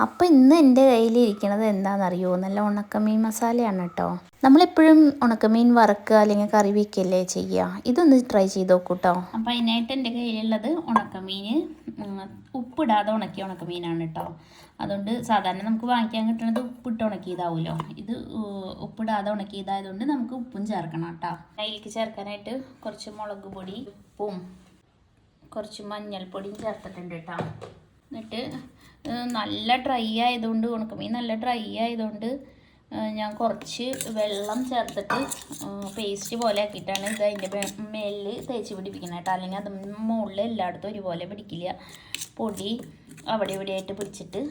അപ്പോൾ ഇന്ന് എൻ്റെ കയ്യിലിരിക്കുന്നത് എന്താണെന്നറിയോ? നല്ല ഉണക്കമീൻ മസാലയാണ് കേട്ടോ. നമ്മളെപ്പോഴും ഉണക്കമീൻ വറുക്കുക അല്ലെങ്കിൽ കറി വയ്ക്കുകയല്ലേ ചെയ്യുക. ഇതൊന്ന് ട്രൈ ചെയ്ത് നോക്കൂ കേട്ടോ. അപ്പോൾ അതിനായിട്ട് എൻ്റെ കയ്യിലുള്ളത് ഉണക്കമീൻ, ഉപ്പിടാതെ ഉണക്കിയ ഉണക്കമീനാണ് കേട്ടോ. അതുകൊണ്ട് സാധാരണ നമുക്ക് വാങ്ങിക്കാൻ കിട്ടുന്നത് ഉപ്പിട്ട് ഉണക്കിയതാവുമല്ലോ. ഇത് ഉപ്പിടാതെ ഉണക്കിയതായതുകൊണ്ട് നമുക്ക് ഉപ്പും ചേർക്കണം കേട്ടോ. അതിലേക്ക് ചേർക്കാനായിട്ട് കുറച്ച് മുളക് പൊടി, ഉപ്പും കുറച്ച് മഞ്ഞൾപ്പൊടിയും ചേർത്തിട്ടുണ്ട് കേട്ടോ. എന്നിട്ട് നല്ല ഡ്രൈ ആയതുകൊണ്ട്, ഉണക്കമീൻ നല്ല ഡ്രൈ ആയതുകൊണ്ട് ഞാൻ കുറച്ച് വെള്ളം ചേർത്തിട്ട് പേസ്റ്റ് പോലെ ആക്കിയിട്ടാണ് ഇത് അതിൻ്റെ മേലിൽ തേച്ച് പിടിപ്പിക്കുന്നത് കേട്ടോ. അല്ലെങ്കിൽ അത് മുകളിൽ എല്ലായിടത്തും ഒരുപോലെ പിടിക്കില്ല, പൊടി അവിടെ ഇവിടെ ആയിട്ട് പിടിച്ചിട്ട്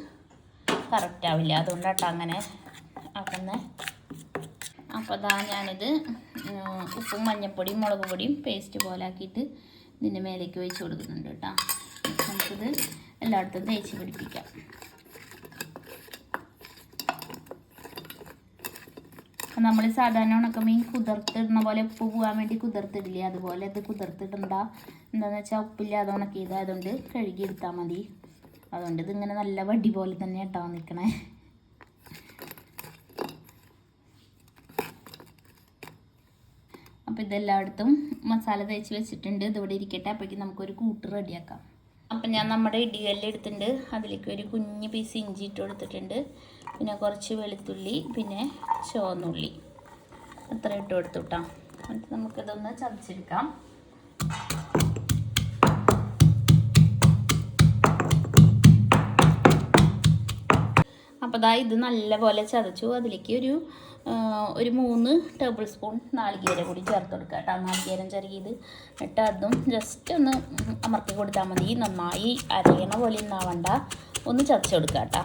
കറക്റ്റ് ആവില്ല. അതുകൊണ്ടാട്ടോ അങ്ങനെ ആക്കുന്നത്. അപ്പോൾ അതാ ഞാനിത് ഉപ്പും മഞ്ഞൾപ്പൊടിയും മുളക് പൊടിയും പേസ്റ്റ് പോലെ ആക്കിയിട്ട് ഇതിൻ്റെ മേലേക്ക് ഒഴിച്ച് കൊടുക്കുന്നുണ്ട് കേട്ടോ. നമുക്കിത് എല്ലായിടത്തും തേച്ച് പിടിപ്പിക്കാം. നമ്മൾ സാധാരണ ഉണക്കമീൻ കുതിർത്തിടുന്ന പോലെ ഉപ്പ് പോകാൻ വേണ്ടി കുതിർത്തിടില്ലേ, അതുപോലെ ഇത് കുതിർത്തിടണ്ട. എന്താണെന്ന് വെച്ചാൽ ഉപ്പില്ലാതെ ഉണക്കിയതായതുകൊണ്ട് കഴുകിയെടുത്താൽ മതി. അതുകൊണ്ട് ഇതിങ്ങനെ നല്ല വടി പോലെ തന്നെ കേട്ടോ നിൽക്കണേ. അപ്പോൾ ഇതെല്ലായിടത്തും മസാല തേച്ച് വെച്ചിട്ടുണ്ട്. ഇതിവിടെ ഇരിക്കട്ടെ, അപ്പോഴേക്കും നമുക്കൊരു കൂട്ട് റെഡിയാക്കാം. അപ്പം ഞാൻ നമ്മുടെ ഇടികല്ല് എടുത്തിട്ടുണ്ട്. അതിലേക്ക് ഒരു കുഞ്ഞ് പീസ് ഇഞ്ചി ഇട്ട് കൊടുത്തിട്ടുണ്ട്. പിന്നെ കുറച്ച് വെളുത്തുള്ളി, പിന്നെ ചുവന്നുള്ളി അത്ര ഇട്ട് കൊടുത്തു കേട്ടോ. എന്നിട്ട് നമുക്കിതൊന്ന് ചതച്ചെടുക്കാം. അപ്പോൾ ദാ ഇത് നല്ലപോലെ ചതച്ചു. അതിലേക്ക് ഒരു 3 ടേബിൾ സ്പൂൺ നാളികേരം കൂടി ചേർത്ത് കൊടുക്കുക കേട്ടോ. നാളികേരം ചെറിയത് എന്നിട്ട് അതും ജസ്റ്റ് ഒന്ന് അമർത്തി കൊടുത്താൽ മതി. നന്നായി അരയണ പോലെ ഒന്നാവണ്ട, ഒന്ന് ചതച്ച് കൊടുക്കുക കേട്ടോ.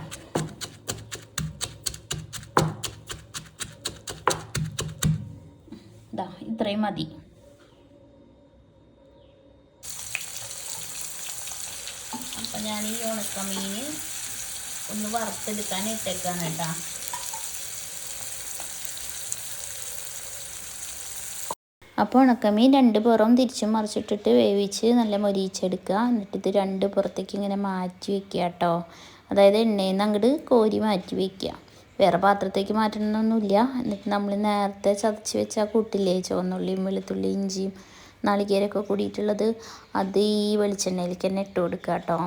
ഇതാ ഇത്രയും മതി. അപ്പം ഞാൻ ഈ ഉണക്കമീൻ ഒന്ന് വറുത്തെടുക്കാൻ ഇട്ടേക്കാണ് കേട്ടോ. അപ്പോൾ ഉണക്കമീൻ 2 പുറവും തിരിച്ചും മറിച്ചിട്ടിട്ട് വേവിച്ച് നല്ല മൊരിയിച്ചെടുക്കുക. എന്നിട്ട് ഇത് 2 പുറത്തേക്ക് ഇങ്ങനെ മാറ്റി വയ്ക്കുക കേട്ടോ. അതായത് എണ്ണയിൽ നിന്ന് അങ്ങോട്ട് കോരി മാറ്റി വയ്ക്കുക, വേറെ പാത്രത്തേക്ക് മാറ്റണമെന്നൊന്നുമില്ല. എന്നിട്ട് നമ്മൾ നേരത്തെ ചതച്ച് വെച്ച കൂട്ടില്ലേ, ചുവന്നുള്ളിയും വെളുത്തുള്ളി ഇഞ്ചിയും നാളികേരമൊക്കെ കൂടിയിട്ടുള്ളത്, അത് ഈ വെളിച്ചെണ്ണയിലേക്ക് തന്നെ ഇട്ട് കൊടുക്കുക കേട്ടോ.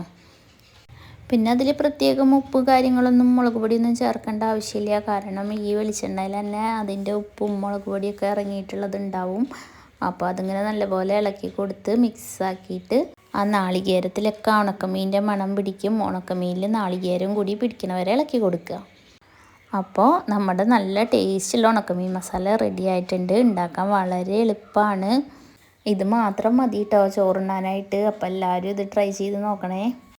പിന്നെ അതിൽ പ്രത്യേകം ഉപ്പ് കാര്യങ്ങളൊന്നും മുളക് പൊടിയൊന്നും ചേർക്കേണ്ട ആവശ്യമില്ല. കാരണം ഈ വെളിച്ചെണ്ണയിൽ തന്നെ അതിൻ്റെ ഉപ്പും മുളക് പൊടിയൊക്കെ ഇറങ്ങിയിട്ടുള്ളതുണ്ടാവും. അപ്പോൾ അതിങ്ങനെ നല്ലപോലെ ഇളക്കി കൊടുത്ത് മിക്സാക്കിയിട്ട് ആ നാളികേരത്തിലൊക്കെ ഉണക്കമീൻ്റെ മണം പിടിക്കും. ഉണക്കമീനിൽ നാളികേരം കൂടി പിടിക്കണവരെ ഇളക്കി കൊടുക്കുക. അപ്പോൾ നമ്മുടെ നല്ല ടേസ്റ്റുള്ള ഉണക്കമീൻ മസാല റെഡി ആയിട്ടുണ്ട്. ഉണ്ടാക്കാൻ വളരെ എളുപ്പമാണ്. ഇത് മാത്രം മതി കേട്ടോ ചോറുണ്ണാനായിട്ട്. അപ്പോൾ എല്ലാവരും ഇത് ട്രൈ ചെയ്ത് നോക്കണേ.